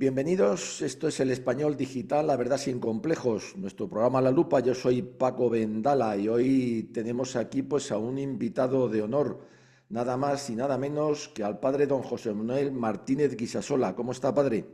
Bienvenidos, esto es el Español Digital, la verdad sin complejos. Nuestro programa La Lupa, yo soy Paco Vendala y hoy tenemos aquí pues a un invitado de honor, nada más y nada menos que al padre don José Manuel Martínez Guisasola. ¿Cómo está, padre?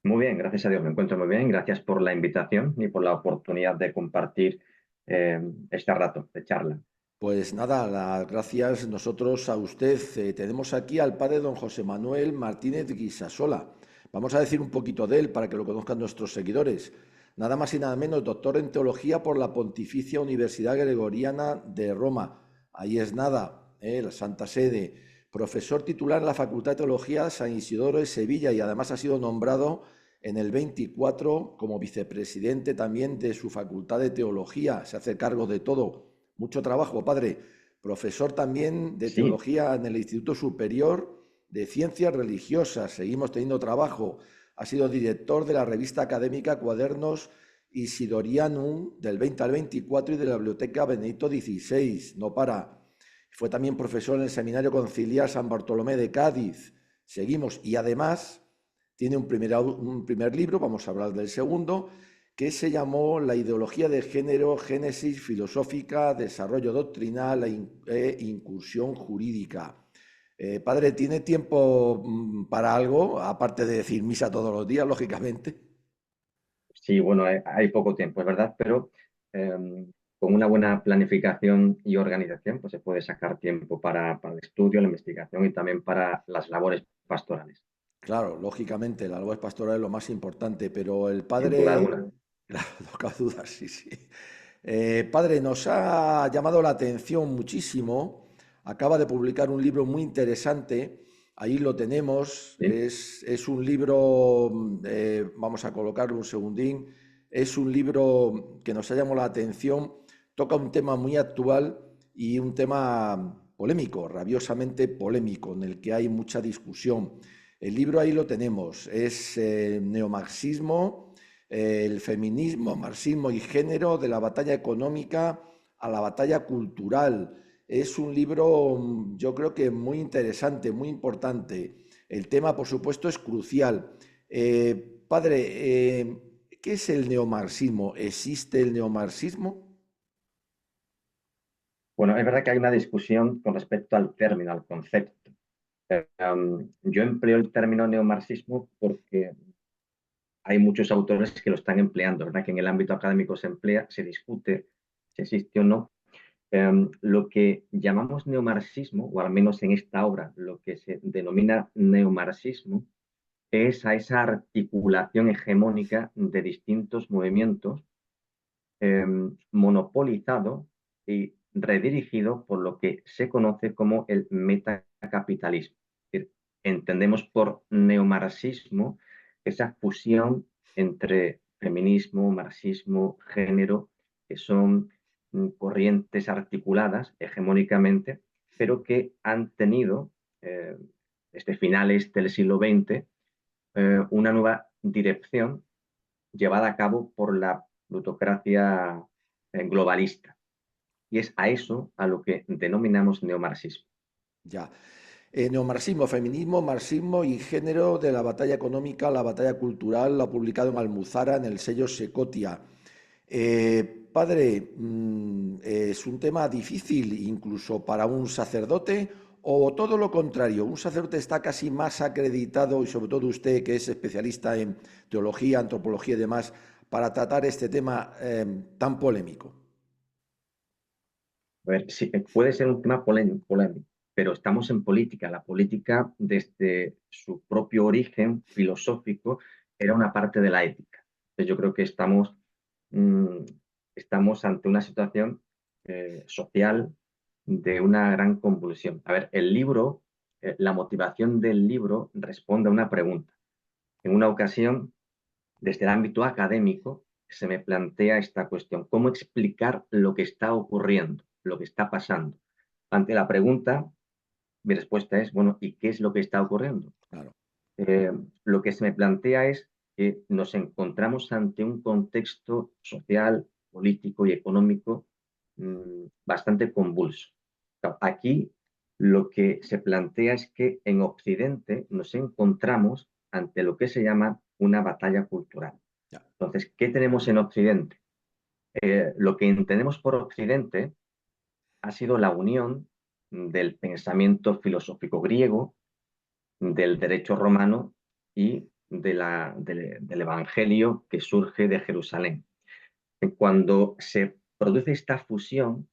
Muy bien, gracias a Dios, me encuentro muy bien. Gracias por la invitación y por la oportunidad de compartir este rato de charla. Pues nada, las gracias nosotros a usted. Tenemos aquí al padre don José Manuel Martínez Guisasola. Vamos a decir un poquito de él para que lo conozcan nuestros seguidores. Nada más y nada menos, doctor en teología por la Pontificia Universidad Gregoriana de Roma. Ahí es nada, la Santa Sede. Profesor titular en la Facultad de Teología San Isidoro de Sevilla y además ha sido nombrado en el 24 como vicepresidente también de su Facultad de Teología. Se hace cargo de todo. Mucho trabajo, padre. Profesor también de Sí, teología en el Instituto Superior de Ciencias Religiosas. Seguimos teniendo trabajo. Ha sido director de la revista académica Cuadernos Isidorianum del 20 al 24 y de la Biblioteca Benedicto XVI. No para. Fue también profesor en el Seminario Conciliar San Bartolomé de Cádiz. Seguimos. Y además tiene un primer libro, vamos a hablar del segundo, que se llamó La ideología de género, génesis filosófica, desarrollo doctrinal e incursión jurídica. Padre, ¿tiene tiempo para algo, aparte de decir misa todos los días, lógicamente? sí, bueno, hay poco tiempo, es verdad, pero con una buena planificación y organización, pues se puede sacar tiempo para el estudio, la investigación y también para las labores pastorales, Claro, lógicamente, la labor pastoral es lo más importante, pero el sin duda padre, alguna. claro, no cabe duda, sí, sí. Padre, nos ha llamado la atención muchísimo. Acaba de publicar un libro muy interesante. Ahí lo tenemos. ¿Sí? Es un libro, vamos a colocarlo un segundín. Es un libro que nos ha llamado la atención. Toca un tema muy actual y un tema polémico, rabiosamente polémico, en el que hay mucha discusión. El libro ahí lo tenemos. Es neomarxismo, el feminismo, marxismo y género, de la batalla económica a la batalla cultural. Es un libro, yo creo que muy interesante, muy importante. El tema, por supuesto, es crucial. Padre, ¿qué es el neomarxismo? ¿Existe el neomarxismo? Bueno, es verdad que hay una discusión con respecto al término, al concepto. Yo empleo el término neomarxismo porque hay muchos autores que lo están empleando, ¿verdad? Que en el ámbito académico se emplea, se discute si existe o no. Lo que llamamos neomarxismo, o al menos en esta obra, lo que se denomina neomarxismo, es a esa articulación hegemónica de distintos movimientos monopolizado y redirigido por lo que se conoce como el metacapitalismo. Es decir, entendemos por neomarxismo esa fusión entre feminismo, marxismo, género, que son corrientes articuladas hegemónicamente, pero que han tenido, eh, desde finales del siglo XX, una nueva dirección llevada a cabo por la plutocracia globalista. Y es a eso a lo que denominamos neomarxismo. Ya. Neomarxismo, feminismo, marxismo y género de la batalla económica, la batalla cultural, lo ha publicado en Almuzara en el sello Secotia. Padre, ¿es un tema difícil incluso para un sacerdote o todo lo contrario? Un sacerdote está casi más acreditado y sobre todo usted que es especialista en teología, antropología y demás para tratar este tema tan polémico. A ver, sí, puede ser un tema polémico, pero estamos en política. La política, desde su propio origen filosófico, era una parte de la ética. Entonces, yo creo que mm, estamos ante una situación social de una gran convulsión. A ver, el libro, la motivación del libro responde a una pregunta. En una ocasión, desde el ámbito académico, se me plantea esta cuestión: ¿cómo explicar lo que está ocurriendo, lo que está pasando? Ante la pregunta, mi respuesta es, bueno, ¿y qué es lo que está ocurriendo? Claro. Eh, lo que se me plantea es que nos encontramos ante un contexto social, político y económico bastante convulso. Aquí lo que se plantea es que en Occidente nos encontramos ante lo que se llama una batalla cultural. Ya. Entonces, ¿qué tenemos en Occidente? Lo que entendemos por Occidente ha sido la unión del pensamiento filosófico griego, del derecho romano y del Evangelio que surge de Jerusalén. Cuando se produce esta fusión,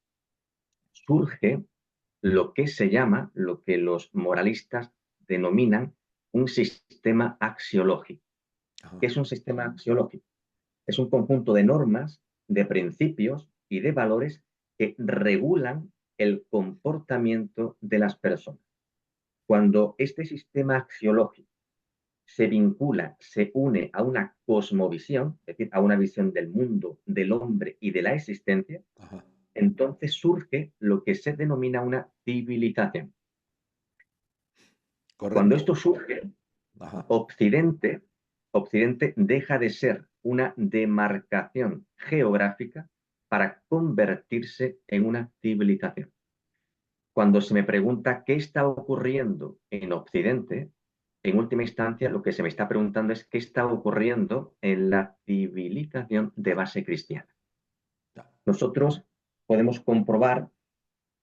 surge lo que se llama, lo que los moralistas denominan un sistema axiológico. Ajá. ¿Qué es un sistema axiológico? Es un conjunto de normas, de principios y de valores que regulan el comportamiento de las personas. Cuando este sistema axiológico se vincula, se une a una cosmovisión, es decir, a una visión del mundo, del hombre y de la existencia, Ajá. entonces surge lo que se denomina una civilización. Cuando Correcto. esto surge, Ajá. Occidente, Occidente deja de ser una demarcación geográfica para convertirse en una civilización. Cuando se me pregunta qué está ocurriendo en Occidente, en última instancia lo que se me está preguntando es qué está ocurriendo en la civilización de base cristiana. Ya. Nosotros podemos comprobar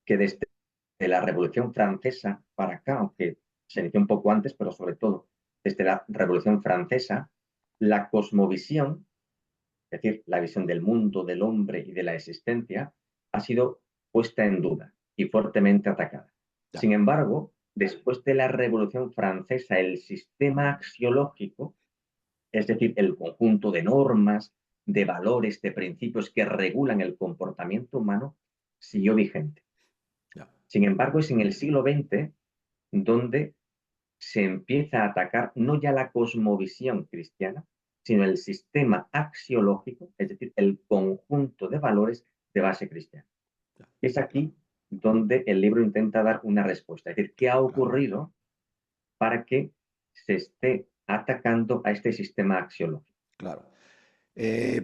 que desde la Revolución Francesa para acá, aunque se inició un poco antes, pero sobre todo desde la Revolución Francesa, la cosmovisión, es decir, la visión del mundo, del hombre y de la existencia, ha sido puesta en duda y fuertemente atacada. Ya. Sin embargo, después de la Revolución Francesa, el sistema axiológico, es decir, el conjunto de normas, de valores, de principios que regulan el comportamiento humano, siguió vigente. Ya. Sin embargo, es en el siglo XX donde se empieza a atacar no ya la cosmovisión cristiana, sino el sistema axiológico, es decir, el conjunto de valores de base cristiana. Ya. Es aquí donde el libro intenta dar una respuesta, es decir, qué ha Claro. ocurrido para que se esté atacando a este sistema axiológico. Claro.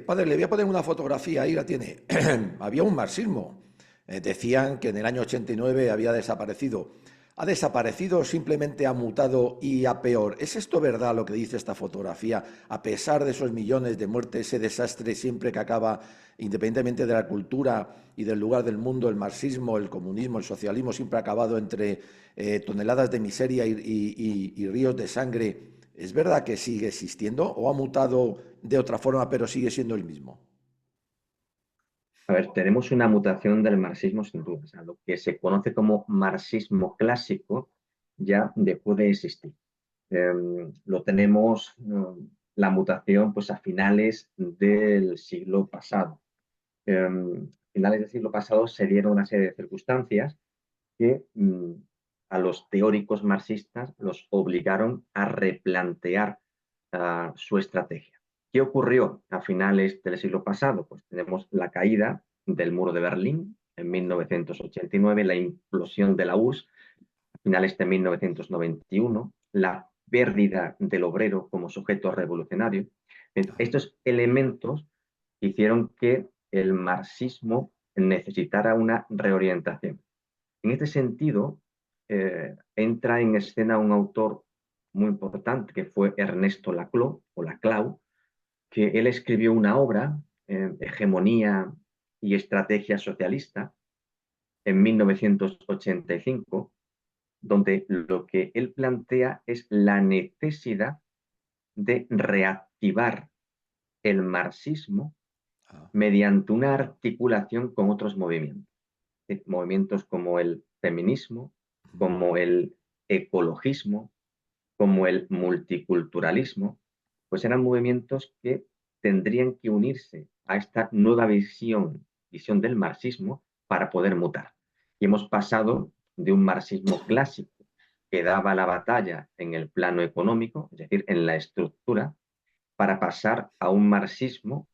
Padre, le voy a poner una fotografía, ahí la tiene. Había un marxismo. Decían que en el año 89 había desaparecido. ¿Ha desaparecido o simplemente ha mutado y a peor? ¿Es esto verdad lo que dice esta fotografía? A pesar de esos millones de muertes, ese desastre siempre que acaba, independientemente de la cultura y del lugar del mundo, el marxismo, el comunismo, el socialismo, siempre ha acabado entre toneladas de miseria y ríos de sangre. ¿Es verdad que sigue existiendo o ha mutado de otra forma, pero sigue siendo el mismo? A ver, tenemos una mutación del marxismo sin duda. O sea, lo que se conoce como marxismo clásico ya dejó de existir. Lo tenemos, la mutación, pues a finales del siglo pasado. A finales del siglo pasado se dieron una serie de circunstancias que a los teóricos marxistas los obligaron a replantear su estrategia. ¿Qué ocurrió a finales del siglo pasado? Pues tenemos la caída del muro de Berlín en 1989, la implosión de la URSS a finales de 1991, la pérdida del obrero como sujeto revolucionario. Ajá. Estos elementos hicieron que el marxismo necesitara una reorientación. En este sentido, entra en escena un autor muy importante que fue Ernesto Laclau, o Laclau, que él escribió una obra, Hegemonía y Estrategia Socialista, en 1985, donde lo que él plantea es la necesidad de reactivar el marxismo Ajá. mediante una articulación con otros movimientos. Movimientos como el feminismo, como el ecologismo, como el multiculturalismo, pues eran movimientos que tendrían que unirse a esta nueva visión del marxismo para poder mutar. Y hemos pasado de un marxismo clásico que daba la batalla en el plano económico, es decir, en la estructura, para pasar a un marxismo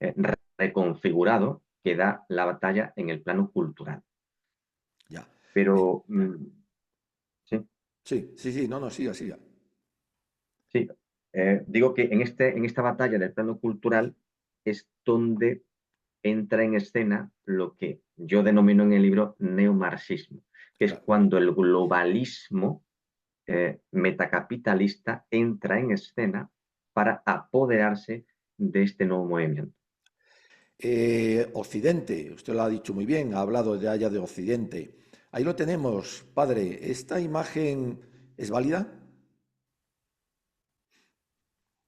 eh, reconfigurado que da la batalla en el plano cultural. Ya. Eh, Pero sí, sí, sí, sí, no, no, siga, siga. sí. Digo que en esta batalla del plano cultural es donde entra en escena lo que yo denomino en el libro neomarxismo, que es Claro. cuando el globalismo metacapitalista entra en escena para apoderarse de este nuevo movimiento. Occidente, usted lo ha dicho muy bien, ha hablado ya de Occidente. Ahí lo tenemos, padre. ¿Esta imagen es válida?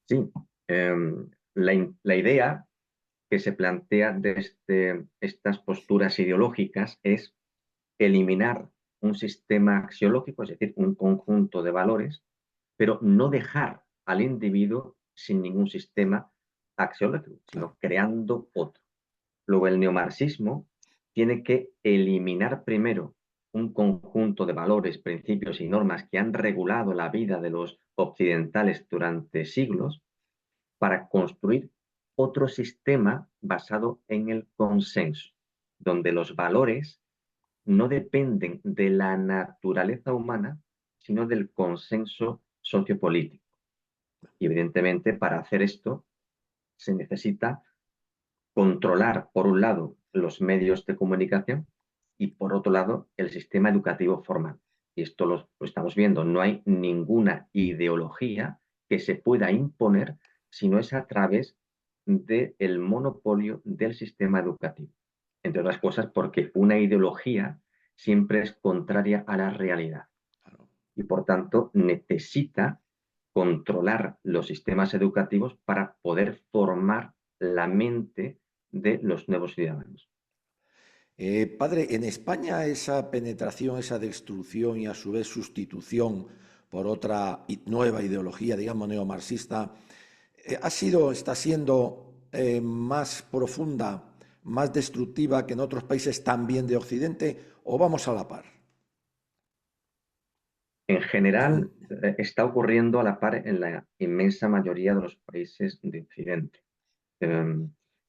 Sí, la idea que se plantea desde estas posturas ideológicas es eliminar un sistema axiológico, es decir, un conjunto de valores, pero no dejar al individuo sin ningún sistema axiológico, Claro. sino creando otro. Luego el neomarxismo tiene que eliminar primero un conjunto de valores, principios y normas que han regulado la vida de los occidentales durante siglos para construir otro sistema basado en el consenso, donde los valores no dependen de la naturaleza humana, sino del consenso sociopolítico. Y evidentemente, para hacer esto, se necesita controlar, por un lado, los medios de comunicación y, por otro lado, el sistema educativo formal. Y esto lo estamos viendo, no hay ninguna ideología que se pueda imponer si no es a través del monopolio del sistema educativo. Entre otras cosas, porque una ideología siempre es contraria a la realidad Claro. y, por tanto, necesita controlar los sistemas educativos para poder formar la mente de los nuevos ciudadanos. Padre, en España esa penetración, esa destrucción y a su vez sustitución por otra nueva ideología, digamos, neomarxista, está siendo más profunda, más destructiva que en otros países también de Occidente, o vamos a la par. En general, está ocurriendo a la par en la inmensa mayoría de los países de Occidente. Eh,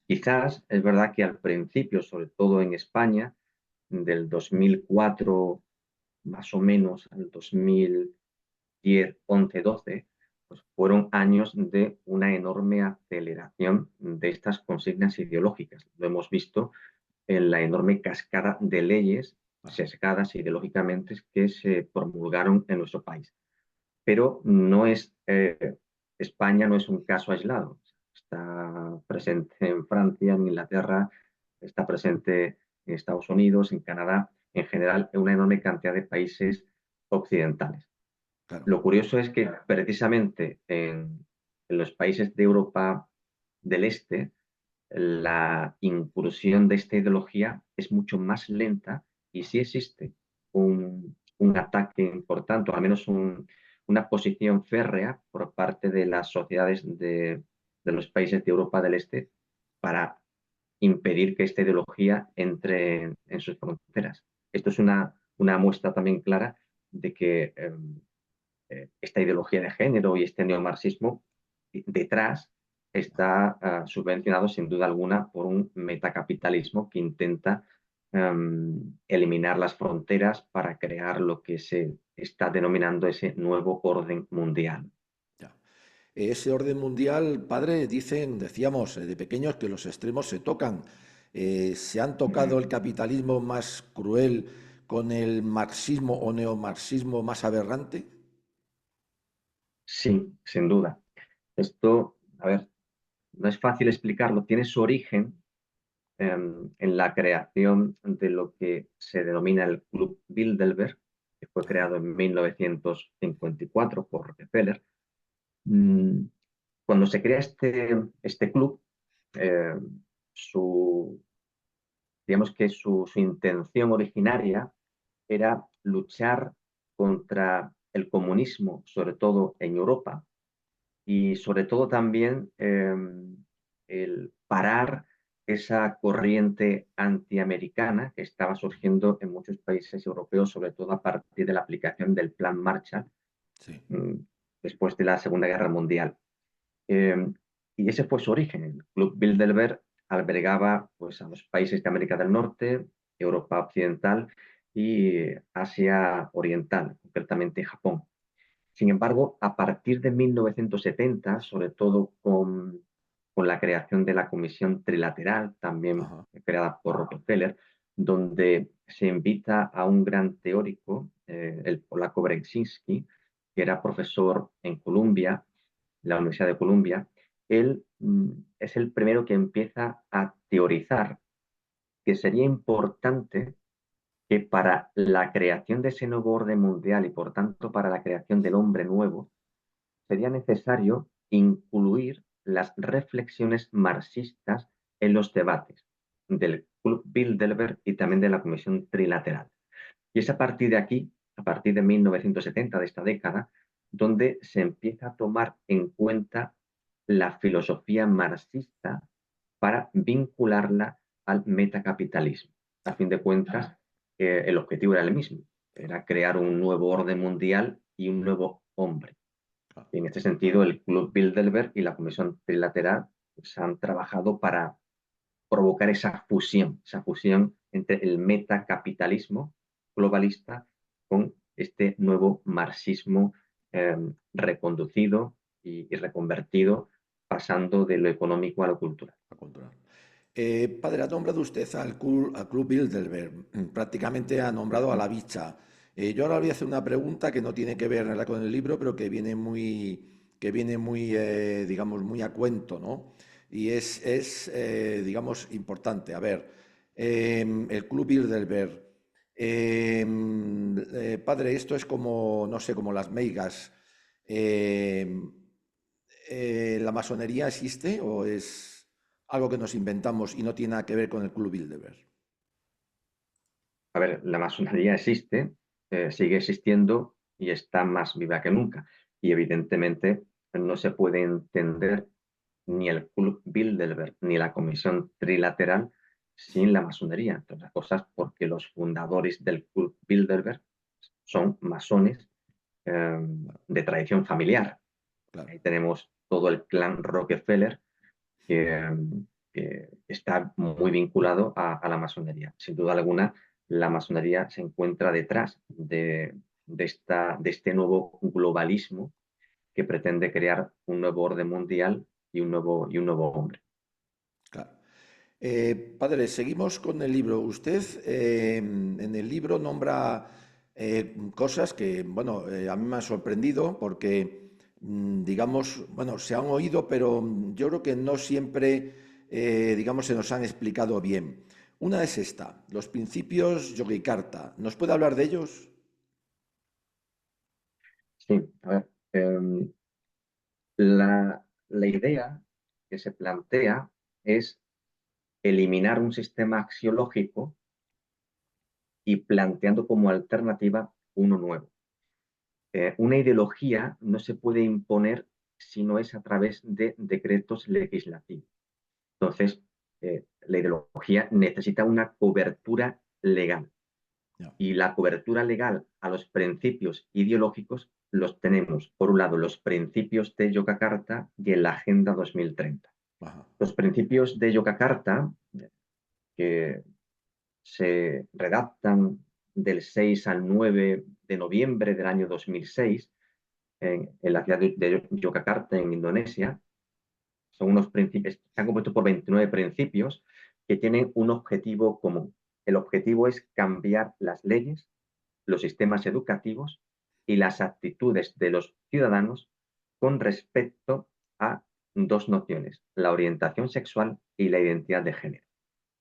Quizás es verdad que al principio, sobre todo en España, del 2004 más o menos al 2010, 11, 12, pues fueron años de una enorme aceleración de estas consignas ideológicas. Lo hemos visto en la enorme cascada de leyes sesgadas ideológicamente que se promulgaron en nuestro país. Pero España no es un caso aislado. Está presente en Francia, en Inglaterra, está presente en Estados Unidos, en Canadá, en general, en una enorme cantidad de países occidentales. Claro, Lo curioso es que precisamente en los países de Europa del Este, la incursión de esta ideología es mucho más lenta y sí existe un ataque importante, o al menos una posición férrea por parte de las sociedades de los países de Europa del Este para impedir que esta ideología entre en sus fronteras. Esto es una muestra también clara de que esta ideología de género y este neomarxismo detrás está subvencionado sin duda alguna por un metacapitalismo que intenta eliminar las fronteras para crear lo que se está denominando ese nuevo orden mundial. ya. Ese orden mundial, padre, decíamos de pequeños que los extremos se tocan. ¿Se han tocado el capitalismo más cruel con el marxismo o neomarxismo más aberrante? Sí, sin duda. Esto, a ver, no es fácil explicarlo, tiene su origen en la creación de lo que se denomina el Club Bilderberg, que fue Ajá. creado en 1954 por Rockefeller. Mm, Cuando se crea este club, eh, su, digamos que su intención originaria era luchar contra el comunismo, sobre todo en Europa, y sobre todo también el parar esa corriente antiamericana que estaba surgiendo en muchos países europeos, sobre todo a partir de la aplicación del Plan Marshall Sí. mm, después de la Segunda Guerra Mundial. Eh, y ese fue su origen. El Club Bilderberg albergaba pues, a los países de América del Norte, Europa Occidental y Asia Oriental, concretamente Japón. Sin embargo, a partir de 1970, sobre todo con la creación de la Comisión Trilateral, también Ajá. creada por Rockefeller, donde se invita a un gran teórico, el polaco Brzezinski, que era profesor en Columbia, la Universidad de Columbia, él es el primero que empieza a teorizar que sería importante que para la creación de ese nuevo orden mundial y por tanto para la creación del hombre nuevo, sería necesario incluir las reflexiones marxistas en los debates del Club Bilderberg y también de la Comisión Trilateral. Y es a partir de aquí, a partir de 1970, de esta década, donde se empieza a tomar en cuenta la filosofía marxista para vincularla al metacapitalismo. A fin de cuentas, el objetivo era el mismo, era crear un nuevo orden mundial y un nuevo hombre. Y en este sentido, el Club Bilderberg y la Comisión Trilateral pues, han trabajado para provocar esa fusión entre el metacapitalismo globalista con este nuevo marxismo reconducido y reconvertido, pasando de lo económico a lo cultural. Padre, ha nombrado usted al Club Bilderberg, prácticamente ha nombrado a la bicha. Yo ahora voy a hacer una pregunta que no tiene que ver nada con el libro, pero que viene muy digamos, muy a cuento, ¿no? Y digamos, importante. A ver, el Club Bilderberg. Padre, esto es como, no sé, como las meigas. ¿La masonería existe o es algo que nos inventamos y no tiene nada que ver con el Club Bilderberg? A ver, la masonería existe, sigue existiendo y está más viva que nunca. Y evidentemente no se puede entender ni el Club Bilderberg ni la Comisión Trilateral sin la masonería. Entre otras cosas, porque los fundadores del Club Bilderberg son masones de tradición familiar. Claro. Ahí tenemos todo el clan Rockefeller que, que está muy vinculado a la masonería. Sin duda alguna, la masonería se encuentra detrás de este nuevo globalismo que pretende crear un nuevo orden mundial y un nuevo hombre. Claro. Padre, seguimos con el libro. Usted en el libro nombra cosas que, bueno, a mí me han sorprendido porque, digamos, bueno, se han oído, pero yo creo que no siempre, digamos, se nos han explicado bien. Una es esta, los principios Yogyakarta. ¿Nos puede hablar de ellos? Sí, a ver, la idea que se plantea es eliminar un sistema axiológico y planteando como alternativa uno nuevo. Una ideología no se puede imponer si no es a través de decretos legislativos. Entonces, la ideología necesita una cobertura legal. No. Y la cobertura legal a los principios ideológicos los tenemos, por un lado, los principios de Yogyakarta y en la Agenda 2030. Ajá. Los principios de Yogyakarta, que se redactan del 6 al 9 de noviembre del año 2006 en la ciudad de Yogyakarta, en Indonesia, son unos principios, están compuestos por 29 principios que tienen un objetivo común. El objetivo es cambiar las leyes, los sistemas educativos y las actitudes de los ciudadanos con respecto a dos nociones, la orientación sexual y la identidad de género.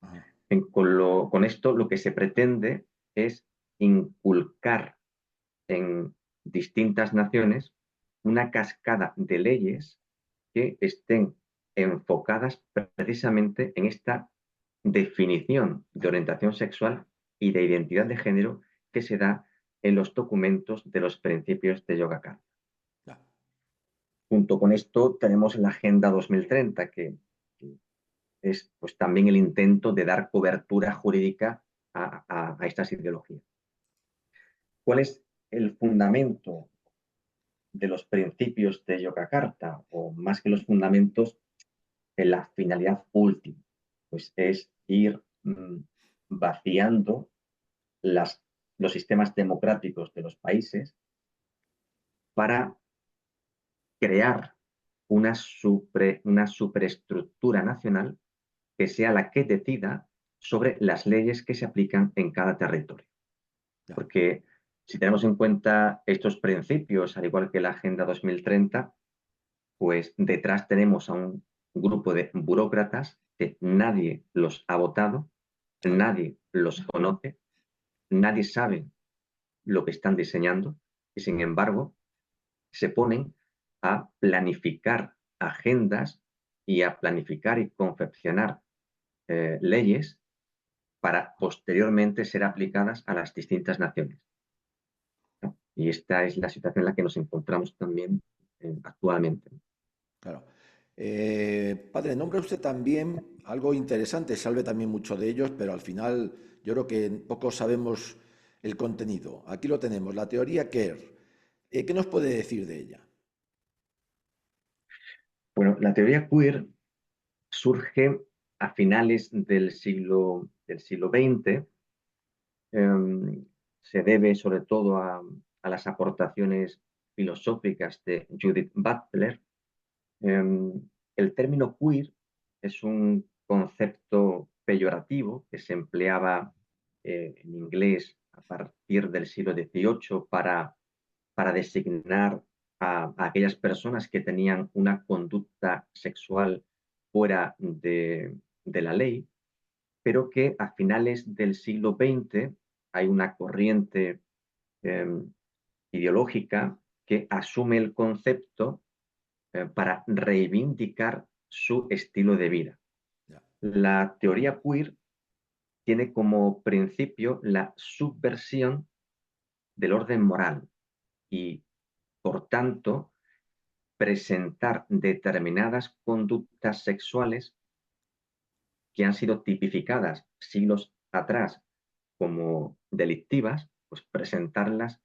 Ajá. Con esto lo que se pretende es inculcar en distintas naciones una cascada de leyes que estén enfocadas precisamente en esta definición de orientación sexual y de identidad de género que se da en los documentos de los principios de Yogyakarta. Ya. Junto con esto tenemos la Agenda 2030, que es pues, también el intento de dar cobertura jurídica a estas ideologías. ¿Cuál es el fundamento de los principios de Yogyakarta? O más que los fundamentos, en la finalidad última, pues es ir vaciando los sistemas democráticos de los países para crear una superestructura nacional que sea la que decida sobre las leyes que se aplican en cada territorio. Ya. Porque Si tenemos en cuenta estos principios, al igual que la Agenda 2030, pues detrás tenemos a un grupo de burócratas que nadie los ha votado, Claro, nadie los conoce, nadie sabe lo que están diseñando y sin embargo se ponen a planificar agendas y a planificar y confeccionar leyes para posteriormente ser aplicadas a las distintas naciones, ¿no? Y esta es la situación en la que nos encontramos también actualmente. claro. Padre, nombra usted también algo interesante, se habla también mucho de ellos, pero al final yo creo que poco sabemos el contenido. Aquí lo tenemos, la teoría Kerr. ¿Qué nos puede decir de ella? Bueno, la teoría queer surge a finales del siglo XX. Se debe sobre todo a las aportaciones filosóficas de Judith Butler. El término queer es un concepto peyorativo que se empleaba en inglés a partir del siglo XVIII para designar a aquellas personas que tenían una conducta sexual fuera de la ley, pero que a finales del siglo XX hay una corriente eh, ideológica que asume el concepto para reivindicar su estilo de vida. Ya, La teoría queer tiene como principio la subversión del orden moral y, por tanto, presentar determinadas conductas sexuales que han sido tipificadas siglos atrás como delictivas, pues presentarlas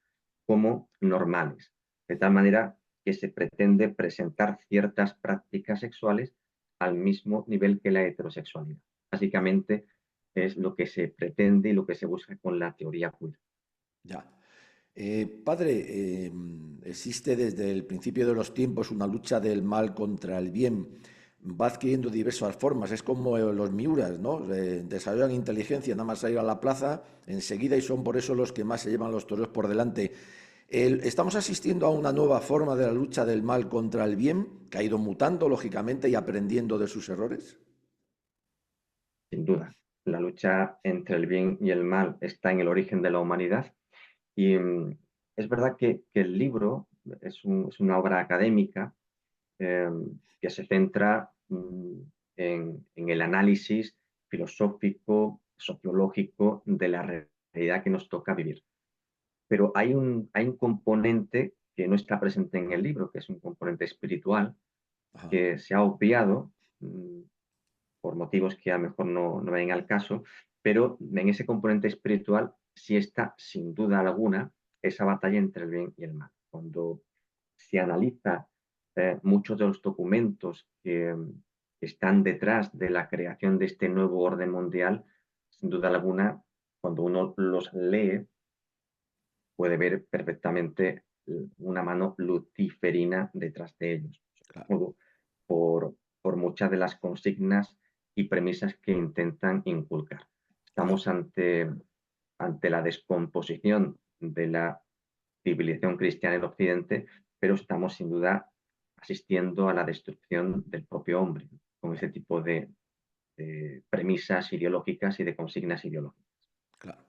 como normales, de tal manera que se pretende presentar ciertas prácticas sexuales al mismo nivel que la heterosexualidad. Básicamente es lo que se pretende y lo que se busca con la teoría queer. ya. Padre, existe desde el principio de los tiempos una lucha del mal contra el bien. Va adquiriendo diversas formas. Es como los miuras, ¿no? Desarrollan inteligencia, nada más salir a la plaza enseguida y son por eso los que más se llevan los toros por delante. Estamos asistiendo a una nueva forma de la lucha del mal contra el bien, que ha ido mutando, lógicamente, y aprendiendo de sus errores. Sin duda, la lucha entre el bien y el mal está en el origen de la humanidad y es verdad que el libro es una obra académica eh, que se centra en el análisis filosófico, sociológico de la realidad que nos toca vivir. Pero hay un componente que no está presente en el libro, que es un componente espiritual, Ajá, que se ha obviado por motivos que a lo mejor no ven al caso, pero en ese componente espiritual sí está, sin duda alguna, esa batalla entre el bien y el mal. Cuando se analiza muchos de los documentos que están detrás de la creación de este nuevo orden mundial, sin duda alguna, cuando uno los lee, puede ver perfectamente una mano luciferina detrás de ellos, sobre claro. todo por muchas de las consignas y premisas que intentan inculcar. Claro. Estamos ante la descomposición de la civilización cristiana en Occidente, pero estamos sin duda asistiendo a la destrucción del propio hombre, ¿no? Con ese tipo de premisas ideológicas y de consignas ideológicas. Claro.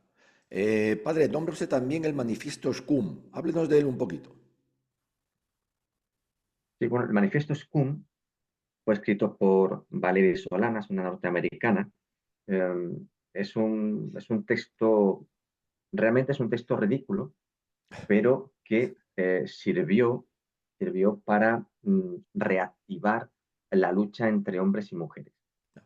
Padre, nombra usted también el manifiesto SCUM. Háblenos de él un poquito. Sí, bueno, el manifiesto SCUM fue escrito por Valerie Solanas, una norteamericana. Eh, es un texto, realmente es un texto ridículo, pero que sirvió para reactivar la lucha entre hombres y mujeres.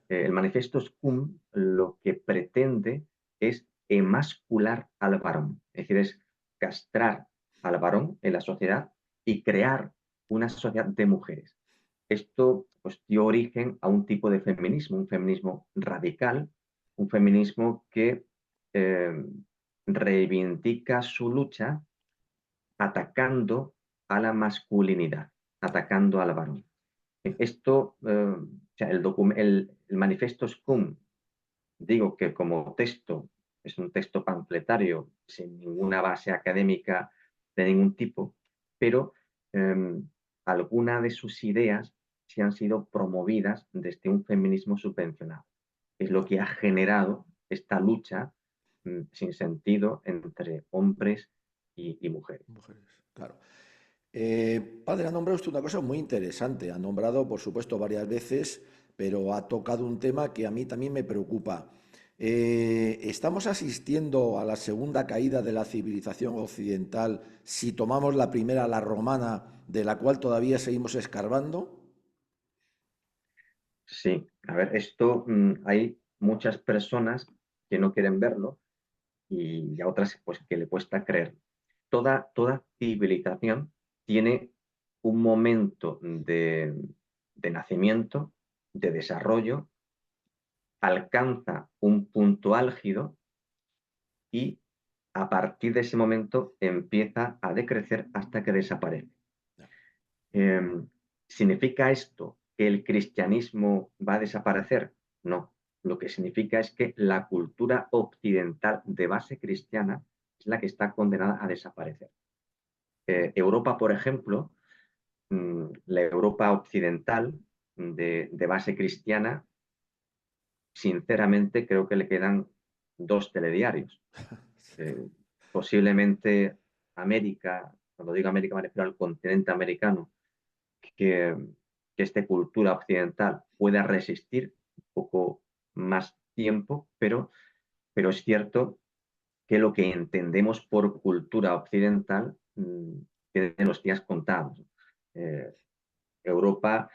El manifiesto SCUM lo que pretende es emascular al varón, es decir, es castrar al varón en la sociedad y crear una sociedad de mujeres. Esto pues, dio origen a un tipo de feminismo, un feminismo radical, un feminismo que eh, reivindica su lucha atacando a la masculinidad, atacando al varón. Esto, o sea, el manifiesto SCUM, digo que como texto es un texto panfletario sin ninguna base académica de ningún tipo, pero algunas de sus ideas sí han sido promovidas desde un feminismo subvencionado. Es lo que ha generado esta lucha sin sentido entre hombres y mujeres. Mujeres, claro. Padre, ha nombrado usted una cosa muy interesante. Ha nombrado, por supuesto, varias veces, pero ha tocado un tema que a mí también me preocupa. ¿Estamos asistiendo a la segunda caída de la civilización occidental si tomamos la primera, la romana, de la cual todavía seguimos escarbando? Sí, a ver, esto hay muchas personas que no quieren verlo y a otras pues que le cuesta creer. Toda civilización tiene un momento de nacimiento, de desarrollo, alcanza un punto álgido y a partir de ese momento empieza a decrecer hasta que desaparece. Eh, ¿Significa esto que el cristianismo va a desaparecer? No. Lo que significa es que la cultura occidental de base cristiana es la que está condenada a desaparecer. Europa, por ejemplo, la Europa occidental de base cristiana, sinceramente creo que le quedan 2 telediarios. Eh, Posiblemente América, cuando digo América me refiero al continente americano, que, que esta cultura occidental pueda resistir un poco más tiempo, pero es cierto que lo que entendemos por cultura occidental tiene los días contados. Eh, Europa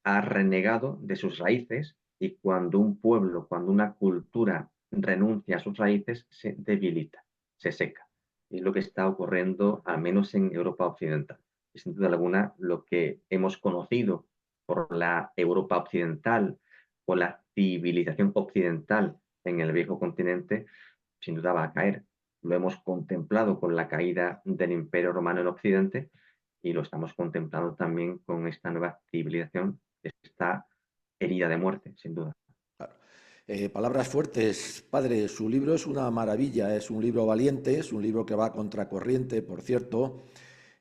ha renegado de sus raíces y cuando un pueblo, cuando una cultura renuncia a sus raíces, se debilita, se seca. Es lo que está ocurriendo, al menos en Europa occidental. Y sin duda alguna, lo que hemos conocido por la Europa occidental, por la civilización occidental en el viejo continente, sin duda va a caer. Lo hemos contemplado con la caída del Imperio Romano en Occidente y lo estamos contemplando también con esta nueva civilización, esta herida de muerte, sin duda. Claro. Palabras fuertes, padre, su libro es una maravilla, es un libro valiente, es un libro que va a contracorriente, por cierto.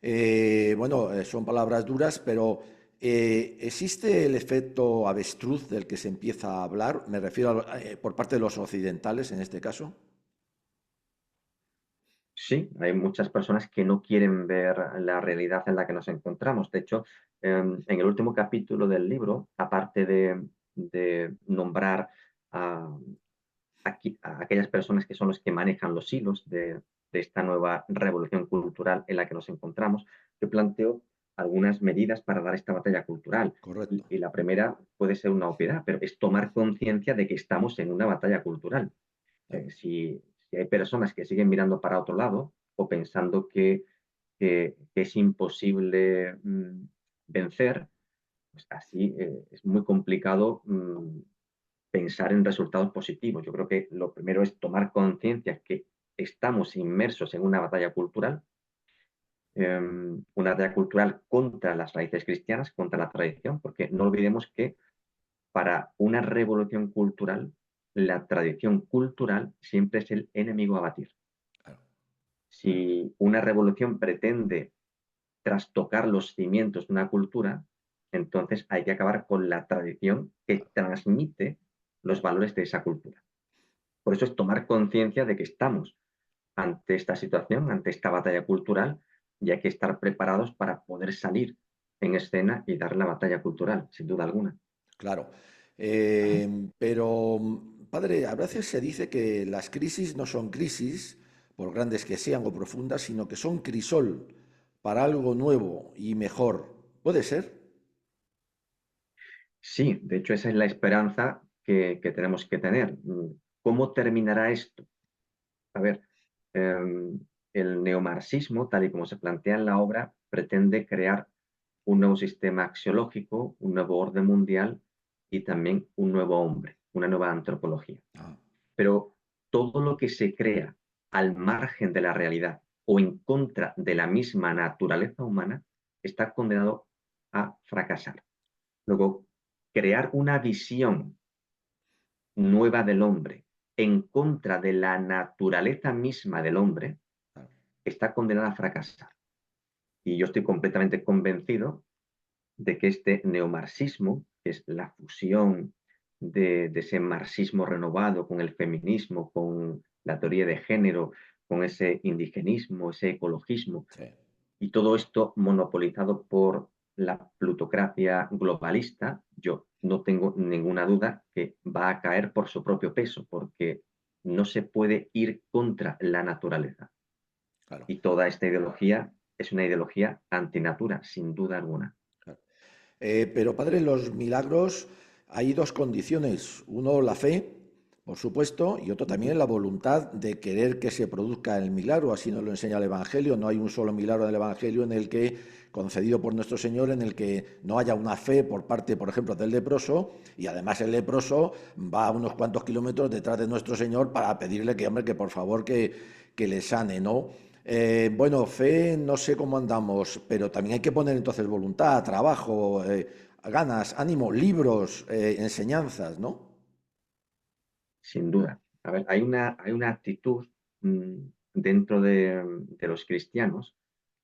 Bueno, son palabras duras, pero ¿existe el efecto avestruz del que se empieza a hablar? Me refiero por parte de los occidentales en este caso. Sí, hay muchas personas que no quieren ver la realidad en la que nos encontramos. De hecho, en el último capítulo del libro, aparte de nombrar a, a aquellas personas que son los que manejan los hilos de esta nueva revolución cultural en la que nos encontramos, yo planteo algunas medidas para dar esta batalla cultural. Correcto. Y la primera puede ser una obviedad, pero es tomar conciencia de que estamos en una batalla cultural. Si hay personas que siguen mirando para otro lado o pensando que es imposible vencer, pues así es muy complicado pensar en resultados positivos. Yo creo que lo primero es tomar conciencia que estamos inmersos en una batalla cultural contra las raíces cristianas, contra la tradición, porque no olvidemos que para una revolución cultural, la tradición cultural siempre es el enemigo a batir. Claro. Si una revolución pretende trastocar los cimientos de una cultura, entonces hay que acabar con la tradición que transmite los valores de esa cultura. Por eso es tomar conciencia de que estamos ante esta situación, ante esta batalla cultural, y hay que estar preparados para poder salir en escena y dar la batalla cultural, sin duda alguna. Claro. Pero, padre, a veces se dice que las crisis no son crisis, por grandes que sean o profundas, sino que son crisol para algo nuevo y mejor. ¿Puede ser? Sí, de hecho esa es la esperanza que tenemos que tener. ¿Cómo terminará esto? A ver, el neomarxismo, tal y como se plantea en la obra, pretende crear un nuevo sistema axiológico, un nuevo orden mundial y también un nuevo hombre, una nueva antropología. Ah, Pero todo lo que se crea al margen de la realidad o en contra de la misma naturaleza humana está condenado a fracasar. Luego, crear una visión nueva del hombre en contra de la naturaleza misma del hombre, claro, está condenada a fracasar. Y yo estoy completamente convencido de que este neomarxismo, que es la fusión de ese marxismo renovado con el feminismo, con la teoría de género, con ese indigenismo, ese ecologismo, sí, y todo esto monopolizado por la plutocracia globalista, yo no tengo ninguna duda que va a caer por su propio peso, porque no se puede ir contra la naturaleza. claro. Y toda esta ideología es una ideología antinatura, sin duda alguna. Claro. Pero, padre, los milagros hay dos condiciones. Uno, la fe, por supuesto, y otro también la voluntad de querer que se produzca el milagro. Así nos lo enseña el Evangelio. No hay un solo milagro en el Evangelio en el que, concedido por nuestro Señor, en el que no haya una fe por parte, por ejemplo, del leproso, y además el leproso va a unos cuantos kilómetros detrás de nuestro Señor para pedirle que, hombre, que por favor que le sane, ¿no? Bueno, fe, no sé cómo andamos, pero también hay que poner entonces voluntad, trabajo, ganas, ánimo, libros, enseñanzas, ¿no? Sin duda. A ver, hay una actitud mm, dentro de los cristianos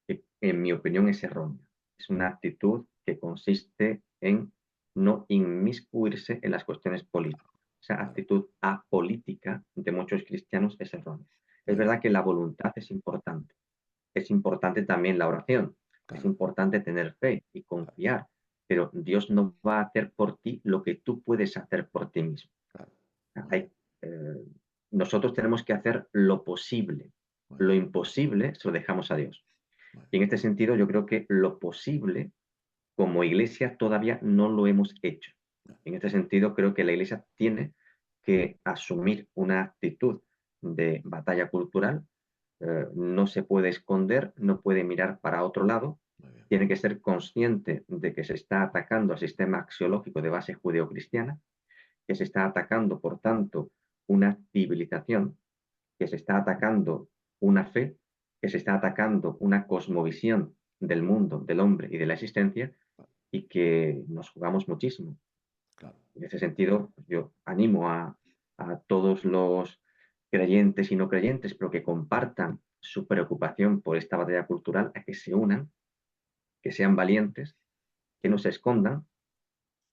que, en mi opinión, es errónea. Es una actitud que consiste en no inmiscuirse en las cuestiones políticas. Esa Claro, actitud apolítica de muchos cristianos es errónea. Es muy bien, verdad que la voluntad es importante también la oración, es claro, importante tener fe y claro, confiar, pero Dios no va a hacer por ti lo que tú puedes hacer por ti mismo. claro, muy bien, Hay, eh, nosotros tenemos que hacer lo posible. muy Lo bien, imposible se lo dejamos a Dios. muy bien, Y en este sentido, yo creo que lo posible como iglesia todavía no lo hemos hecho. En este sentido, creo que la iglesia tiene que asumir una actitud de batalla cultural. No se puede esconder, no puede mirar para otro lado. muy bien, Tiene que ser consciente de que se está atacando al sistema axiológico de base judeocristiana, que se está atacando, por tanto, una civilización, que se está atacando una fe, que se está atacando una cosmovisión del mundo, del hombre y de la existencia, y que nos jugamos muchísimo. claro. En ese sentido, pues yo animo a todos los creyentes y no creyentes, pero que compartan su preocupación por esta batalla cultural, a que se unan, que sean valientes, que no se escondan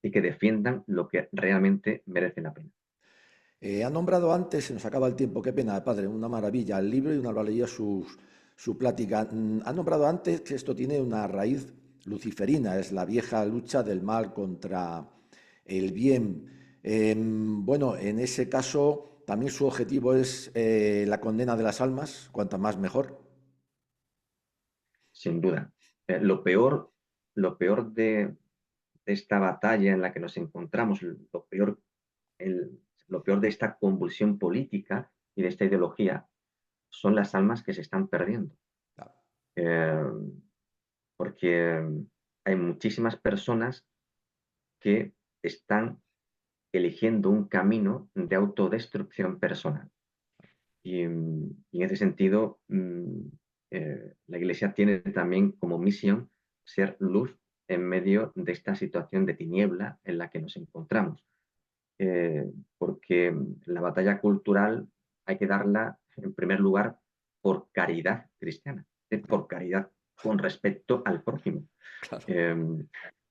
y que defiendan lo que realmente merece la pena. Ha nombrado antes, se nos acaba el tiempo, qué pena, padre, una maravilla el libro y una maravilla su plática. Ha nombrado antes que esto tiene una raíz luciferina, es la vieja lucha del mal contra el bien. Bueno, en ese caso también su objetivo es la condena de las almas, cuanta más mejor. Sin duda. Lo peor de esta batalla en la que nos encontramos, lo peor de esta convulsión política y de esta ideología son las almas que se están perdiendo. Claro, Eh, porque hay muchísimas personas que están eligiendo un camino de autodestrucción personal. Y en ese sentido, la Iglesia tiene también como misión ser luz en medio de esta situación de tiniebla en la que nos encontramos. Porque la batalla cultural hay que darla, en primer lugar, por caridad cristiana, claro, por caridad con respecto al prójimo. claro, Em,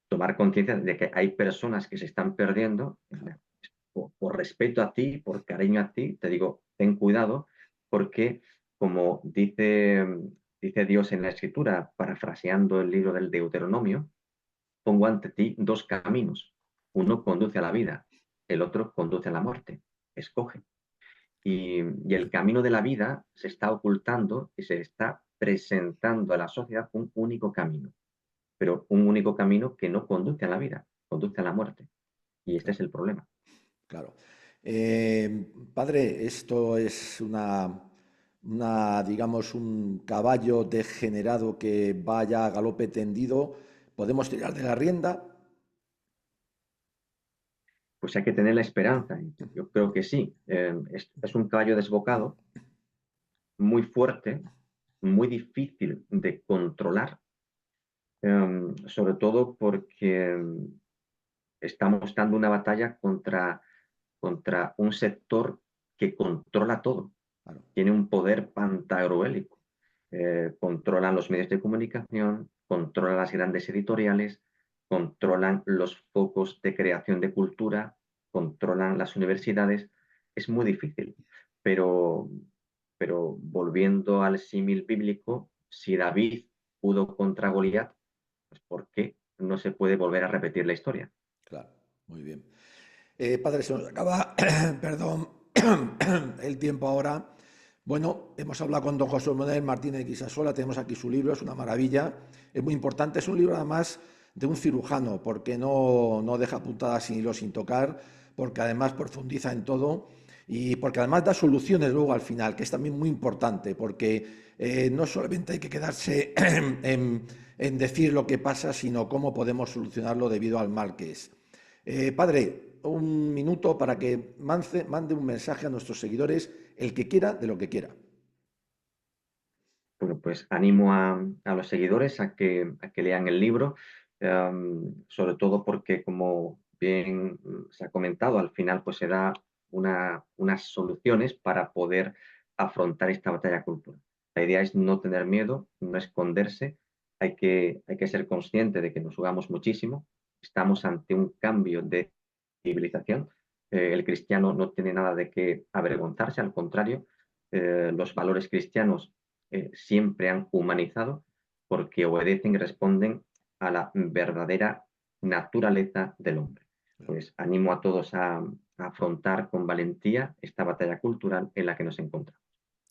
Tomar conciencia de que hay personas que se están perdiendo, claro, por respeto a ti, por cariño a ti, te digo, ten cuidado, porque como dice Dios en la Escritura, parafraseando el libro del Deuteronomio, pongo ante ti dos caminos. Uno conduce a la vida, el otro conduce a la muerte. Escoge. Y el camino de la vida se está ocultando y se está presentando a la sociedad un único camino, pero un único camino que no conduce a la vida, conduce a la muerte. Y este es claro. el problema. Claro. Padre, esto es digamos, un caballo degenerado que vaya a galope tendido. ¿Podemos tirar de la rienda? Pues hay que tener la esperanza. Yo creo que sí. Es un caballo desbocado, muy fuerte, muy difícil de controlar, sobre todo porque estamos dando una batalla contra un sector que controla todo, Claro, tiene un poder pantagruélico. Controlan los medios de comunicación, controlan las grandes editoriales, controlan los focos de creación de cultura, controlan las universidades. Es muy difícil, pero, pero volviendo al símil bíblico, si David pudo contra Goliat, pues ¿por qué no se puede volver a repetir la historia? claro, muy bien. Padre, se nos acaba, perdón, el tiempo ahora. Bueno, hemos hablado con don José Manuel Martínez de Quisasola, tenemos aquí su libro, es una maravilla, es muy importante, es un libro además de un cirujano, porque no deja puntadas sin hilo sin tocar, porque además profundiza en todo y porque además da soluciones luego al final, que es también muy importante, porque no solamente hay que quedarse en decir lo que pasa, sino cómo podemos solucionarlo debido al mal que es. Padre, un minuto para que mande un mensaje a nuestros seguidores, el que quiera, de lo que quiera. Bueno, pues animo a los seguidores a que lean el libro, sobre todo porque, como bien se ha comentado, al final pues se da unas soluciones para poder afrontar esta batalla cultural. La idea es no tener miedo, no esconderse, hay que ser consciente de que nos jugamos muchísimo, estamos ante un cambio de civilización. El cristiano no tiene nada de qué avergonzarse, al contrario, los valores cristianos siempre han humanizado porque obedecen y responden a la verdadera naturaleza del hombre. Pues animo a todos a afrontar con valentía esta batalla cultural en la que nos encontramos.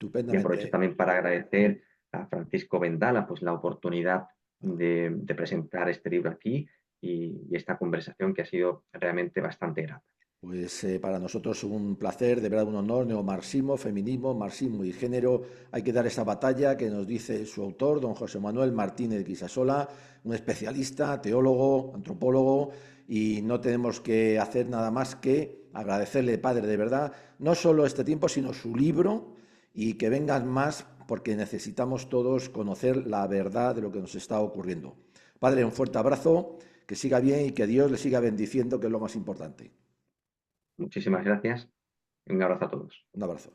Y aprovecho Estupendamente. también para agradecer a Francisco Vendala pues, la oportunidad de presentar este libro aquí y esta conversación que ha sido realmente bastante grata. Pues para nosotros un placer, de verdad un honor, neomarxismo, feminismo, marxismo y género. Hay que dar esa batalla que nos dice su autor, don José Manuel Martínez Guisasola, un especialista, teólogo, antropólogo, y no tenemos que hacer nada más que agradecerle, padre, de verdad, no solo este tiempo, sino su libro, y que vengan más porque necesitamos todos conocer la verdad de lo que nos está ocurriendo. Padre, un fuerte abrazo, que siga bien y que Dios le siga bendiciendo, que es lo más importante. Muchísimas gracias y un abrazo a todos. Un abrazo.